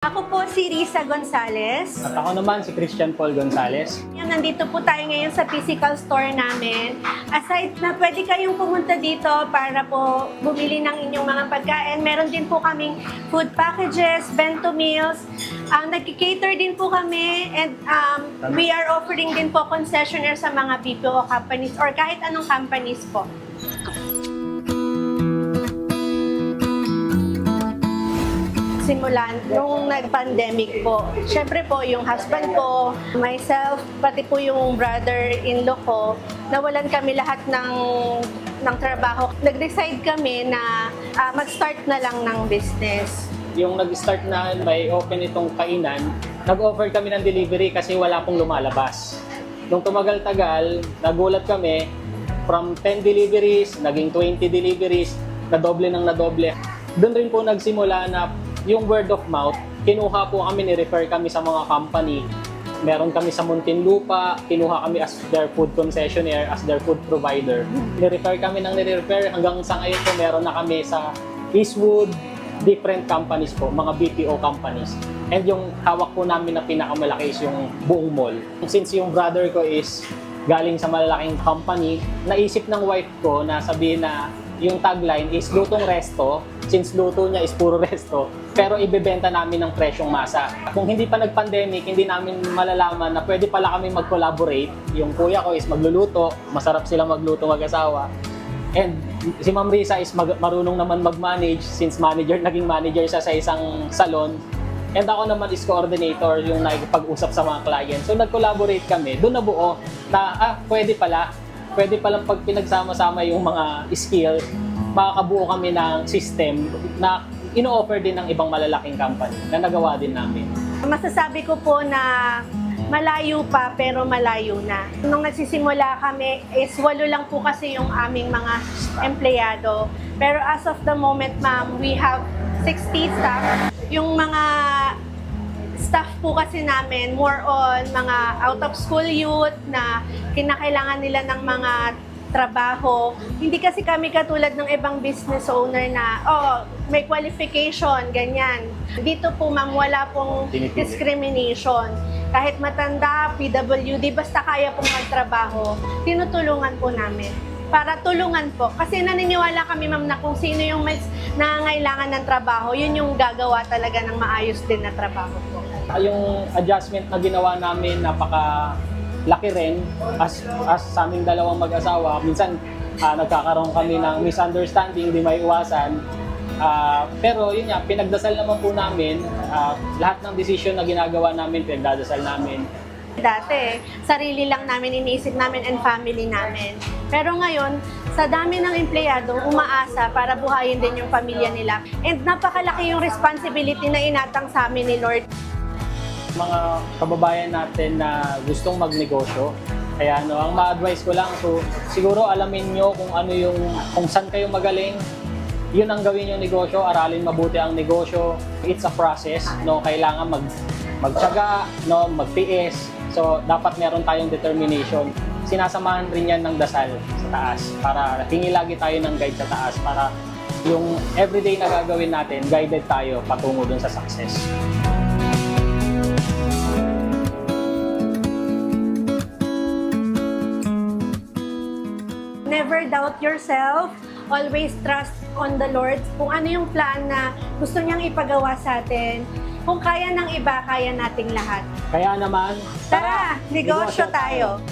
Ako po si Risa Gonzales. At ako naman si Christian Paul Gonzales. Nandito po tayo ngayon sa physical store namin. Aside na pwede kayong pumunta dito para po bumili ng inyong mga pagkain, meron din po kaming food packages, bento meals. Nagki-cater din po kami and we are offering din po concessionaire sa mga BPO companies or kahit anong companies po. Simulan nung nag-pandemic po. Siyempre po, yung husband ko, myself, pati po yung brother-in-law ko, nawalan kami lahat ng trabaho. Nag-decide kami na mag-start na lang ng business. Yung nag-start na may open itong kainan, nag-offer kami ng delivery kasi wala pong lumalabas. Nung tumagal-tagal, nagulat kami, from 10 deliveries, naging 20 deliveries, nadoble ng nadoble. Doon rin po nagsimula na yung word of mouth, kinuha po kami, ni-refer kami sa mga company. Meron kami sa Muntinlupa, kinuha kami as their food concessionaire, as their food provider. Ni-refer kami ng ni-refer hanggang sa ngayon po meron na kami sa Eastwood, different companies po, mga BPO companies. And yung hawak po namin na pinakamalaki is yung buong mall. Since yung brother ko is galing sa malalaking company, naisip ng wife ko na sabihin na yung tagline is lutong resto, since luto niya is puro resto, pero ibebenta namin ng presyong masa. Kung hindi pa nag-pandemic, hindi namin malalaman na pwede pala kami mag-collaborate. Yung kuya ko is magluluto, masarap sila magluto mag-asawa. And si Ma'am Risa is marunong naman mag-manage since naging manager siya sa isang salon. And ako naman is coordinator, yung nagpag-usap sa mga clients. So nag-collaborate kami, doon nabuo na pwede palang pag pinagsama-sama yung mga skill, makakabuo kami ng system na ino-offer din ng ibang malalaking company na nagawa din namin. Masasabi ko po na malayo pa pero malayo na. Nung nagsisimula kami is 8 lang po kasi yung aming mga empleyado. Pero as of the moment, ma'am, we have 60 staff. Yung mga staff po kasi namin, more on mga out-of-school youth na kinakailangan nila ng mga trabaho. Hindi kasi kami katulad ng ibang business owner na, may qualification, ganyan. Dito po, ma'am, wala pong discrimination. Kahit matanda, PWD, basta kaya pong magtrabaho, tinutulungan po namin. Para tulungan po. Kasi naniniwala kami, ma'am, na kung sino yung mas nangangailangan ng trabaho, yun yung gagawa talaga ng maayos din na trabaho po. Yung adjustment na ginawa namin, napaka-laki rin as sa aming dalawang mag-asawa. Minsan, nagkakaroon kami ng misunderstanding, di may iwasan. Pero yun nga, pinagdasal naman po namin. Lahat ng decision na ginagawa namin, pinagdadasal namin. Dati, sarili lang namin iniisip namin and family namin. Pero ngayon, sa dami ng empleyado, umaasa para buhayin din yung pamilya nila. And napakalaki yung responsibility na inatang sa amin ni Lord. Mga kababayan natin na gustong magnegosyo, kaya ang ma-advise ko lang, siguro alamin nyo kung saan kayo magaling, yun ang gawin yung negosyo, aralin mabuti ang negosyo. It's a process, kailangan magtiyaga, magtiis. So, dapat meron tayong determination. Sinasamahan rin yan ng dasal sa taas para hingi lagi tayo ng guide sa taas para yung everyday na gagawin natin, guided tayo patungo dun sa success. Never doubt yourself. Always trust on the Lord. Kung ano yung plan na gusto niyang ipagawa sa atin, kung kaya ng iba, kaya nating lahat. Kaya naman, Tara, negosyo tayo!